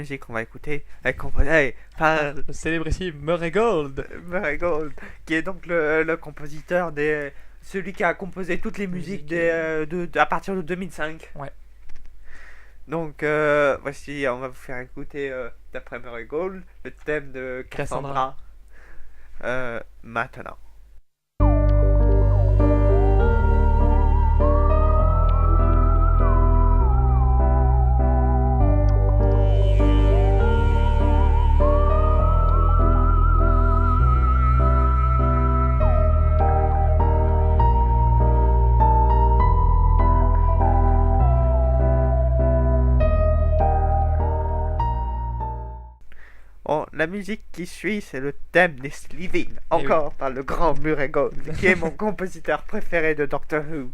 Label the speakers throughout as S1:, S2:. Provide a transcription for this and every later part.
S1: musique qu'on va écouter est composée par
S2: Le célébrissime Murray Gold.
S1: Murray Gold, qui est donc le compositeur celui qui a composé toutes les musiques à partir de 2005.
S2: Ouais.
S1: Donc voici, on va vous faire écouter d'après Murray Gold le thème de Cassandra. Maintenant. Bon, la musique qui suit, c'est le thème des Slitheen, encore par le grand Murray Gold, qui est mon compositeur préféré de Doctor Who.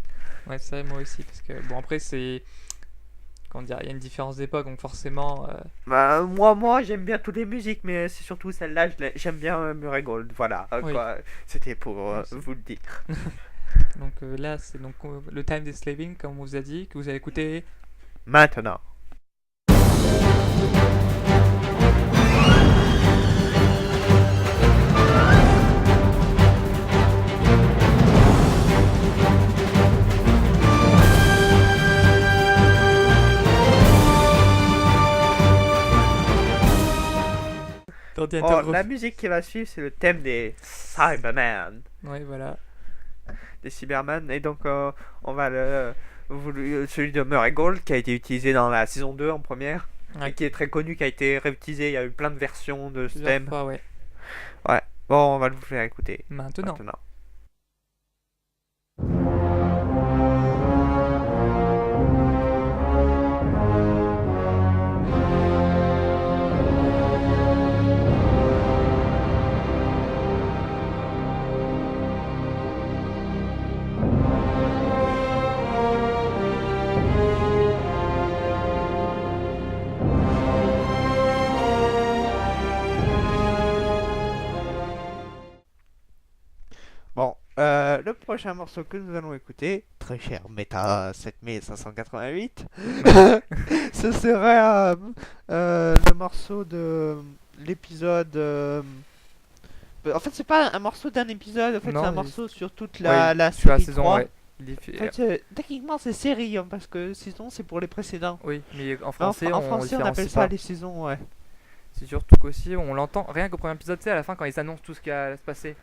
S2: Ouais, c'est vrai, moi aussi, parce que bon, après, c'est. Comment dire, il y a une différence d'époque, donc forcément.
S1: Bah, moi j'aime bien toutes les musiques, mais c'est surtout celle-là, j'aime bien Murray Gold, voilà,
S2: Oui.
S1: quoi. C'était pour
S2: Merci.
S1: vous le dire.
S2: Donc là, c'est donc le Time des Slaving, comme on vous a dit, que vous avez écouté.
S1: Maintenant.
S2: D'ordinateur
S1: Oh, la musique qui va suivre, c'est le thème des Cybermen,
S2: Ouais, voilà.
S1: des Cybermen, et donc on va celui de Murray Gold qui a été utilisé dans la saison 2 en première,
S2: Ouais.
S1: et qui est très connu, qui a été réutilisé, il y a eu plein de versions de ce
S2: Plusieurs
S1: thème.
S2: fois, ouais.
S1: Bon, on va le vous faire écouter
S2: Maintenant.
S1: maintenant. Bon, le prochain morceau que nous allons écouter, très cher Meta 7588, ce serait le morceau de l'épisode. En fait, c'est pas un morceau d'un épisode, en fait,
S2: Non,
S1: c'est un
S2: mais-
S1: morceau sur toute
S2: Oui,
S1: la
S2: sur la
S1: série
S2: saison,
S1: 3.
S2: ouais.
S1: En fait, techniquement, c'est série, hein, parce que saison, c'est pour les précédents.
S2: Oui, mais en
S1: En
S2: français,
S1: en
S2: on
S1: français, on
S2: différencie
S1: appelle
S2: pas.
S1: ça les saisons, ouais.
S2: C'est surtout qu'aussi, on l'entend, rien qu'au premier épisode, tu sais, à la fin, quand ils annoncent tout ce qui va se passer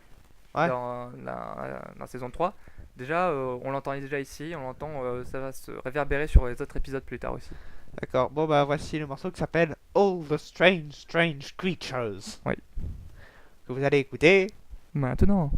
S1: Ouais.
S2: dans la saison 3, déjà, on l'entend déjà ici, on l'entend, ça va se réverbérer sur les autres épisodes plus tard aussi.
S1: D'accord, bon bah voici le morceau qui s'appelle All the Strange, Strange Creatures.
S2: Oui.
S1: Que vous allez écouter.
S2: Maintenant.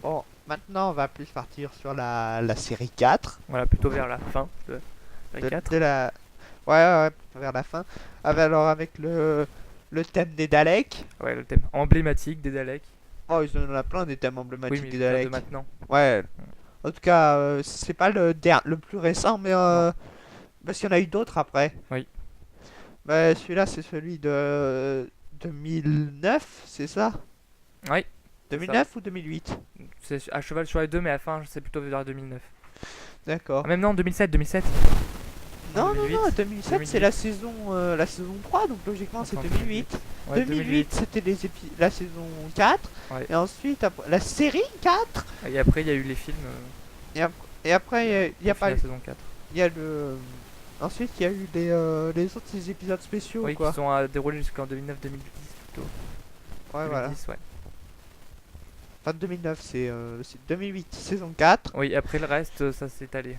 S1: Bon, maintenant on va plus partir sur la série 4.
S2: Voilà, plutôt vers la fin de la
S1: De,
S2: 4.
S1: de la... Ouais, vers la fin. Alors avec le thème des Daleks.
S2: Ouais, le thème emblématique des Daleks.
S1: Oh, il y en a plein des thèmes
S2: Oui,
S1: emblématiques
S2: mais
S1: des
S2: je parle de
S1: Daleks.
S2: maintenant.
S1: Ouais. En tout cas, c'est pas le plus récent, mais parce qu'il y en a eu d'autres après.
S2: Oui.
S1: Mais celui-là, c'est celui de 2009, c'est ça?
S2: Oui,
S1: 2009 ou 2008?
S2: c'est à cheval sur les deux, mais à la fin, c'est plutôt vers 2009.
S1: D'accord.
S2: Ah, même non, 2007.
S1: Non,
S2: 2008.
S1: non, 2007, c'est la saison 3, donc logiquement c'est
S2: Attends,
S1: 2008.
S2: Ouais,
S1: 2008, c'était la saison 4.
S2: Ouais.
S1: Et ensuite, la série 4.
S2: Et après, il y a eu les films.
S1: Et après, il y a
S2: au
S1: pas.
S2: final, saison 4.
S1: Il y a le. Ensuite, il y a eu les autres ces épisodes spéciaux,
S2: Oui,
S1: quoi.
S2: qui sont déroulés jusqu'en 2009-2010 plutôt.
S1: Ouais, voilà.
S2: 2010, ouais.
S1: Enfin, 2009, c'est 2008, saison 4.
S2: Oui, après le reste, ça s'est étalé.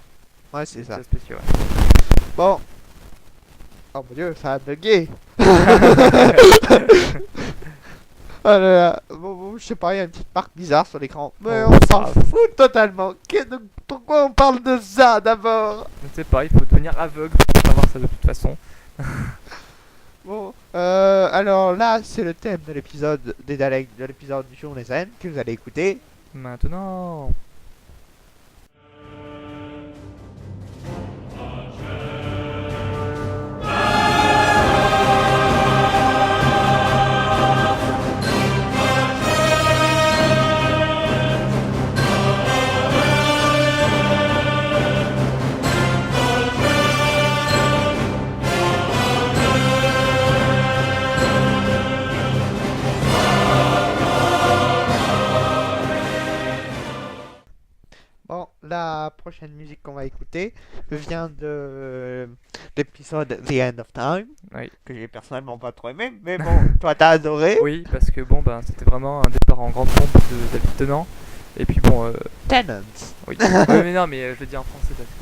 S1: Ouais, c'est ça.
S2: C'est spécial, ouais.
S1: Bon. Oh mon dieu, ça a bugué. Oh là là. Bon, je sais pas, il y a une petite marque bizarre sur l'écran. Mais
S2: Oh,
S1: on s'en
S2: grave.
S1: fout totalement. Donc, pourquoi on parle de ça d'abord?
S2: Je ne sais pas, il faut devenir aveugle pour savoir ça de toute façon.
S1: Bon, alors là, c'est le thème de l'épisode des Daleks, de l'épisode du jour des N que vous allez écouter.
S2: Maintenant.
S1: Bon, la prochaine musique qu'on va écouter vient de l'épisode The End of Time,
S2: Oui.
S1: que j'ai personnellement pas trop aimé, mais bon, toi t'as adoré.
S2: Oui, parce que bon, ben, c'était vraiment un départ en grande pompe de David Tennant. Et puis bon,
S1: Tenants.
S2: oui. Ouais, mais non, mais je le dis en français parce que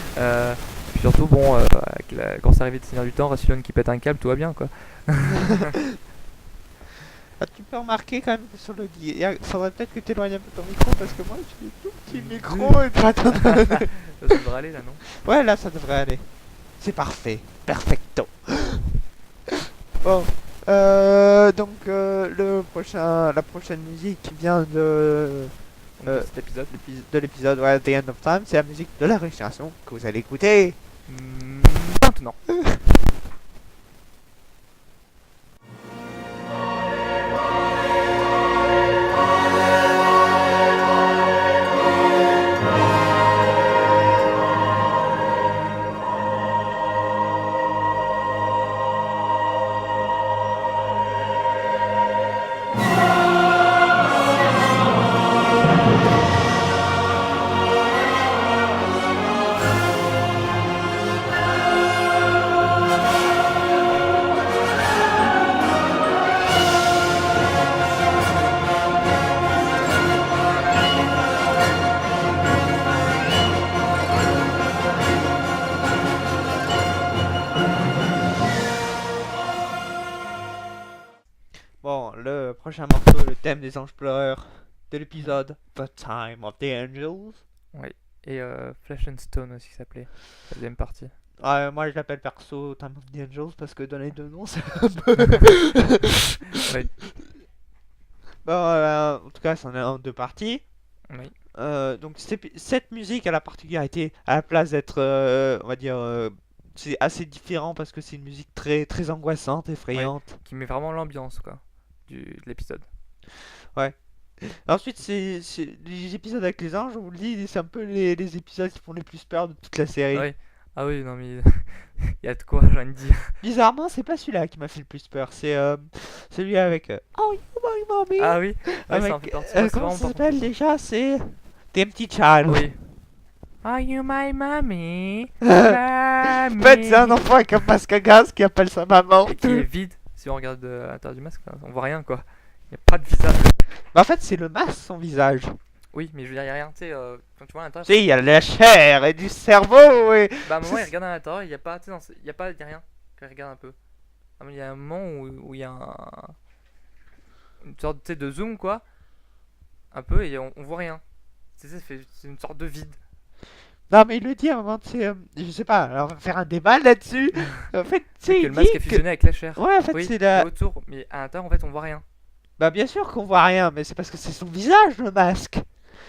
S2: voilà. Puis surtout, bon, avec la grosse arrivée de Seigneur du Temps, Rassilon qui pète un câble, tout va bien quoi.
S1: Ah, tu peux remarquer quand même que sur le il faudrait peut-être que tu éloignes un peu ton micro parce que moi j'ai tout petit micro et toi t'en as-
S2: Ça devrait aller là, non?
S1: Ouais, là ça devrait aller. C'est parfait. Perfecto. Bon, donc la prochaine musique qui vient de
S2: Donc, cet épisode.
S1: l'épisode ouais, The End of Time, c'est la musique de la Régénération que vous allez écouter.
S2: Maintenant.
S1: Bon, le prochain morceau est le thème des anges pleureurs de l'épisode The Time of the Angels.
S2: Et Flesh and Stone aussi qui s'appelait. La deuxième partie.
S1: Moi je l'appelle perso Time of the Angels parce que donner deux noms c'est un peu.
S2: Oui.
S1: Bon, en tout cas, c'en est en deux parties.
S2: Oui.
S1: Donc, cette musique a la particularité, à la place d'être, on va dire, c'est assez différent parce que c'est une musique très, très angoissante, effrayante.
S2: Qui met vraiment l'ambiance quoi. De l'épisode.
S1: Ensuite, c'est les épisodes avec les anges, on vous le dit, c'est un peu les épisodes qui font les plus peur de toute la série.
S2: Ouais. Ah oui, non mais. Il y a de quoi, j'ai envie de dire.
S1: Bizarrement, c'est pas celui-là qui m'a fait le plus peur, c'est celui avec Oh, you my mommy.
S2: Ah oui, ouais, ça en
S1: Avec,
S2: fait partie. Ouais, c'est
S1: comment
S2: vraiment
S1: ça
S2: pas
S1: s'appelle déjà? C'est The Empty Child.
S2: Oui. Are you my mommy?
S1: En fait, c'est un enfant avec un masque à gaz qui appelle sa maman.
S2: Et qui est vide. Si on regarde à l'intérieur du masque, on voit rien quoi. Il n'y a pas de visage.
S1: Bah, en fait, c'est le masque, son visage.
S2: Oui, mais je veux dire, il n'y a rien. Tu sais, quand tu vois à l'intérieur.
S1: Tu sais, il y a de la chair et du cerveau et...
S2: Bah, à un moment, il regarde à l'intérieur, il n'y a pas. Tu sais, il y a pas. Il y a rien. Quand il regarde un peu. Ah, mais il y a un moment où il y a une sorte tu sais, de zoom quoi. Un peu et on voit rien. Tu sais, c'est une sorte de vide.
S1: Non, mais il le dit à un moment, tu sais, je sais pas, alors on va faire un débat là-dessus. En fait, tu sais,
S2: Que
S1: il
S2: le masque
S1: dit
S2: est fusionné avec la chair.
S1: Ouais, en fait,
S2: Oui,
S1: c'est
S2: et
S1: la...
S2: autour, mais à l'intérieur, en fait, on voit rien.
S1: Bah, bien sûr qu'on voit rien, mais c'est parce que c'est son visage, le masque.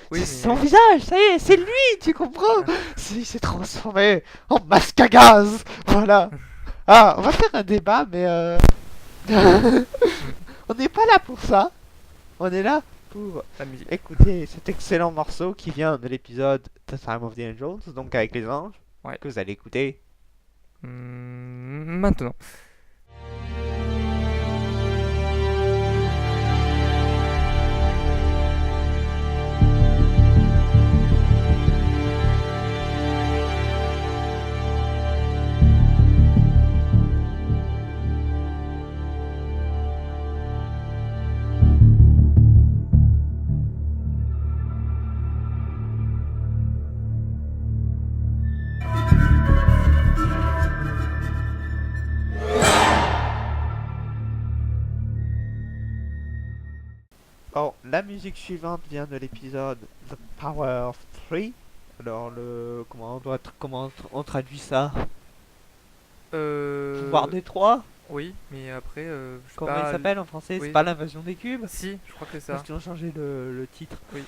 S2: Oui,
S1: C'est
S2: mais.
S1: son visage, ça y est, c'est lui, tu comprends? Il s'est transformé en masque à gaz. Voilà. Ah, on va faire un débat, mais on n'est pas là pour ça. On est là pour
S2: La musique.
S1: écouter cet excellent morceau qui vient de l'épisode The Time of the Angels, donc avec les anges,
S2: Ouais.
S1: que vous allez écouter.
S2: Maintenant.
S1: la musique suivante vient de l'épisode The Power of Three. Alors, comment on traduit ça? Pouvoir des trois?
S2: Oui, mais après, je sais
S1: Comment il
S2: pas.
S1: s'appelle en français? C'est
S2: Oui.
S1: pas l'invasion des cubes?
S2: Si, je crois que c'est
S1: Parce
S2: ça.
S1: qu'ils ont changé le titre.
S2: Oui.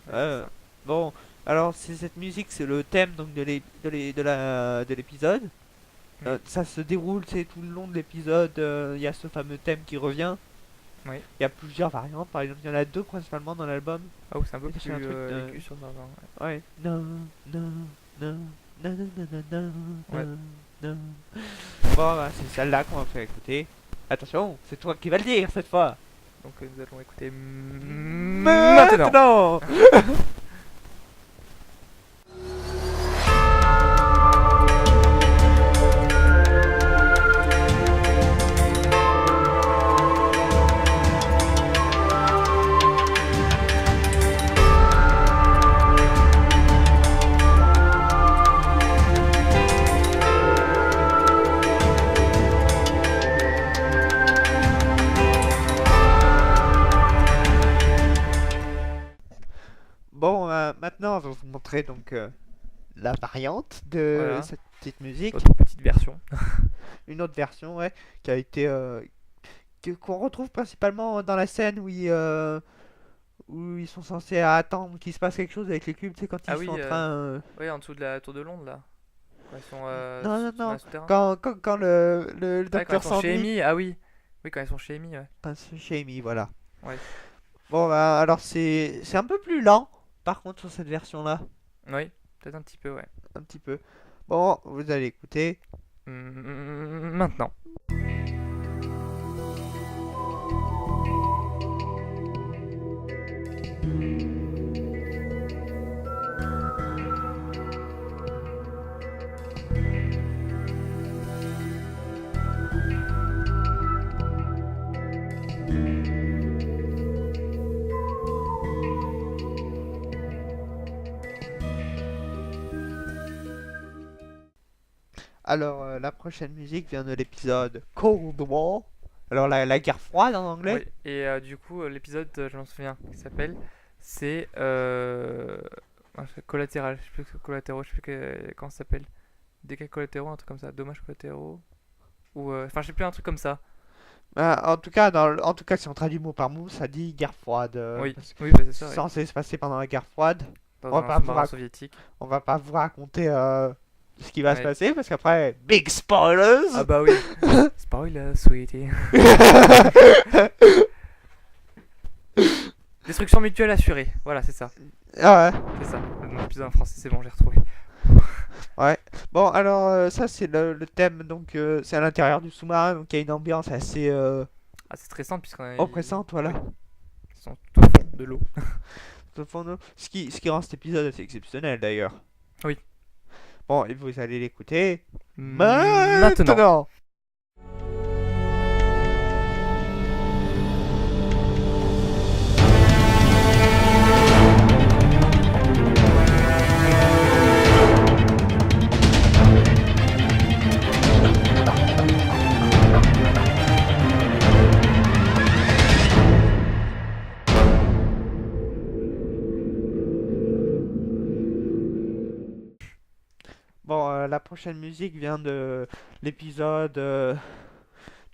S2: Ouais,
S1: Euh,
S2: c'est ça.
S1: bon, alors c'est cette musique, c'est le thème donc de l'épisode.
S2: Oui.
S1: Ça se déroule, c'est tout le long de l'épisode. Il y a ce fameux thème qui revient.
S2: Oui.
S1: Il y a plusieurs variantes. Par exemple, il y en a deux principalement dans l'album.
S2: Ah, oui, c'est un peu
S1: Et
S2: plus
S1: c'est un truc de-
S2: aigu sur Nirvana,
S1: Ouais. Non, non, non, non, non, non, non,
S2: Ouais.
S1: non, non. Bon, bah, c'est celle-là qu'on va faire écouter. Attention, c'est toi qui vas le dire cette fois.
S2: Donc nous allons écouter maintenant.
S1: Maintenant. Bon, maintenant, on va vous montrer donc la variante de
S2: Voilà.
S1: cette petite musique.
S2: Autre petite version.
S1: Une autre version, ouais, qui a été qu'on retrouve principalement dans la scène où ils sont censés attendre qu'il se passe quelque chose avec les cubes, tu sais, quand
S2: Ah
S1: ils
S2: oui,
S1: sont en train.
S2: Oui, en dessous de la tour de Londres là. Quand ils sont
S1: Non, non,
S2: dans
S1: non.
S2: le souterrain.
S1: Quand le
S2: Ah, quand
S1: docteur
S2: ils sont chez
S1: s'ennuie,
S2: Amy. Ah oui. Oui, quand ils sont chez Amy, ouais.
S1: passe chez Amy, voilà.
S2: Ouais.
S1: Bon, bah, alors c'est un peu plus lent, par contre, sur cette version-là,
S2: Oui, peut-être un petit peu, ouais.
S1: un petit peu. Bon, vous allez écouter.
S2: Maintenant.
S1: Alors, la prochaine musique vient de l'épisode Cold War. Alors, la guerre froide en anglais.
S2: Oui, et du coup, l'épisode, je m'en souviens, qui s'appelle, c'est collatéral, je sais plus collatéraux, je sais plus comment ça s'appelle. Dégâts collatéraux, un truc comme ça, dommages collatéraux. Ou, enfin, je sais plus, un truc comme ça.
S1: En tout cas, en tout cas, si on traduit mot par mot, ça dit guerre froide.
S2: Oui,
S1: Parce que
S2: oui, bah, c'est ça,
S1: c'est
S2: ouais.
S1: censé se passer pendant la guerre froide.
S2: Dans
S1: on va
S2: un
S1: pas vous
S2: sous-marin
S1: rac-
S2: soviétique.
S1: On va pas vous raconter ce qui va se
S2: Ouais.
S1: passer parce qu'après, big spoilers.
S2: Ah bah oui. Spoiler, sweetie. Destruction mutuelle assurée. Voilà, c'est ça.
S1: Ah ouais.
S2: C'est ça. Le nom de l'épisode en français, c'est bon, j'ai retrouvé.
S1: Ouais. Bon, alors ça c'est le thème, donc c'est à l'intérieur du sous-marin, donc il y a une ambiance assez
S2: Ah, c'est stressant puisqu'on a.
S1: oppressante, voilà.
S2: Ils sont tout au fond de l'eau.
S1: Au fond, non. Ce qui rend cet épisode assez exceptionnel d'ailleurs.
S2: Oui.
S1: Bon, et vous allez l'écouter
S2: Maintenant.
S1: maintenant. Bon, la prochaine musique vient de l'épisode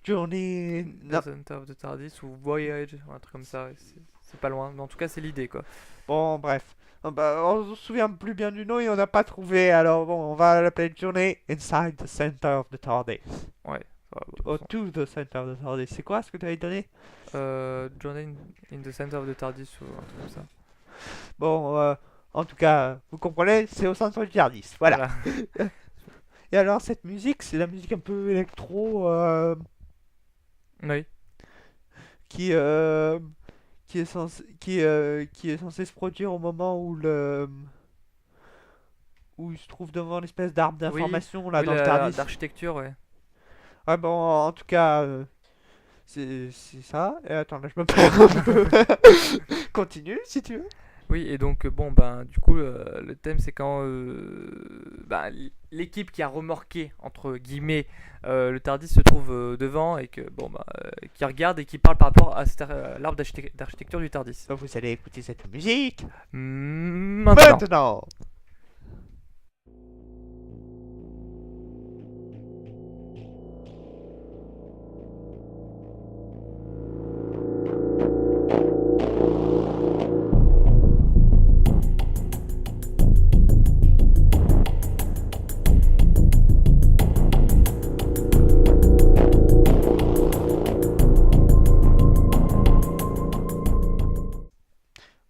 S1: Journey. Non.
S2: The Center of the TARDIS ou Voyage, ou un truc comme ça. Ouais, c'est pas loin, mais en tout cas, c'est l'idée quoi.
S1: Bon, bref. Bah, on se souvient plus bien du nom et on n'a pas trouvé. Alors bon, on va l'appeler Journey Inside the Center of the TARDIS.
S2: Ouais.
S1: Oh, to the Center of the TARDIS. C'est quoi ce que tu avais donné?
S2: Journey in the Center of the TARDIS ou un truc comme ça.
S1: Bon, en tout cas, vous comprenez, c'est au centre du TARDIS. Voilà. Et alors, cette musique, c'est la musique un peu électro
S2: Oui.
S1: qui est censée se produire au moment où il se trouve devant l'espèce d'arbre d'information là
S2: Oui,
S1: dans le TARDIS.
S2: l'architecture, ouais.
S1: Ouais, bon, en tout cas, c'est ça. Et attends, là, je me perds un peu. Continue, si tu veux.
S2: Oui, et donc, bon, ben, du coup, le thème, c'est quand ben, l'équipe qui a remorqué, entre guillemets, le Tardis se trouve devant et que, bon, ben, qui regarde et qui parle par rapport à l'arbre d'architecture du Tardis.
S1: Donc vous allez écouter cette musique
S2: Maintenant.
S1: maintenant.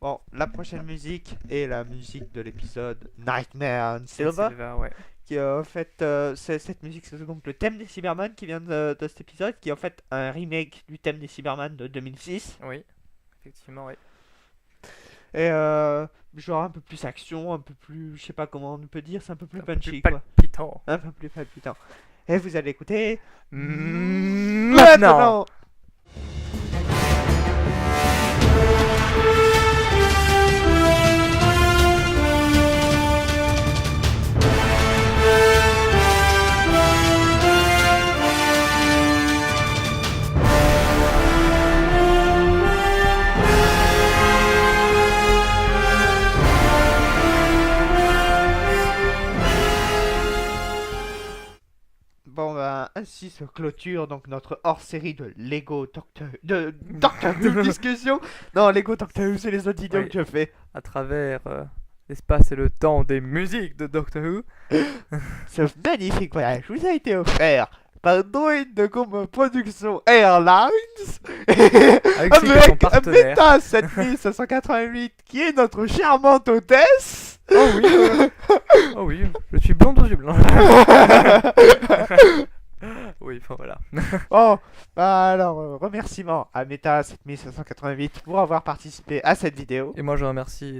S1: Bon, la prochaine musique est la musique de l'épisode Nightmare on Silver.
S2: Silver, ouais.
S1: Qui en fait, cette musique, c'est donc le thème des Cybermen qui vient de cet épisode, qui est en fait un remake du thème des Cybermen de 2006.
S2: Oui, effectivement, oui.
S1: Et genre un peu plus action, un peu plus, je sais pas comment on peut dire, c'est un peu plus
S2: Un peu
S1: punchy
S2: plus
S1: quoi.
S2: palpitant.
S1: Un peu plus palpitant. Et vous allez écouter
S2: Maintenant.
S1: Bon ben ainsi se clôture donc notre hors-série de Lego Doctor Who discussion. Non, Lego Doctor Who, c'est les autres idiots
S2: Oui.
S1: que je fais.
S2: À travers l'espace et le temps des musiques de Doctor Who.
S1: Ce magnifique voyage vous a été offert par Droid de Gomme Production Airlines
S2: Avec ses
S1: avec
S2: partenaires.
S1: Beta 7588 qui est notre charmante hôtesse.
S2: Oh oui, oh oui, je suis blonde aux yeux blancs. Oui, bon, voilà.
S1: Oh, bah alors remerciements à Meta 7588 pour avoir participé à cette vidéo.
S2: Et moi, je remercie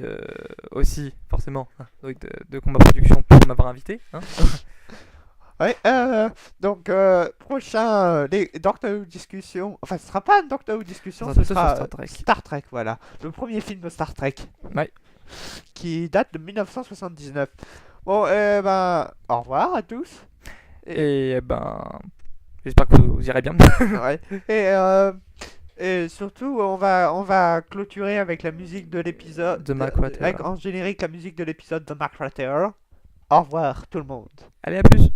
S2: aussi, forcément, de Combat Production pour m'avoir invité. Hein.
S1: Ouais, donc prochain les Doctor Who discussion, enfin ce sera pas un Doctor Who discussion,
S2: Ça
S1: ce
S2: sera
S1: sera
S2: plutôt sur Star Trek.
S1: Star Trek, voilà, le premier film de Star Trek,
S2: Ouais.
S1: qui date de 1979. Bon, ben au revoir à tous.
S2: Et ben, j'espère que vous irez bien.
S1: Ouais. Et surtout, on va clôturer avec la musique de l'épisode.
S2: De Mac Ratter.
S1: Avec en générique la musique de l'épisode de Mac Ratter. Au revoir tout le monde.
S2: Allez, à plus.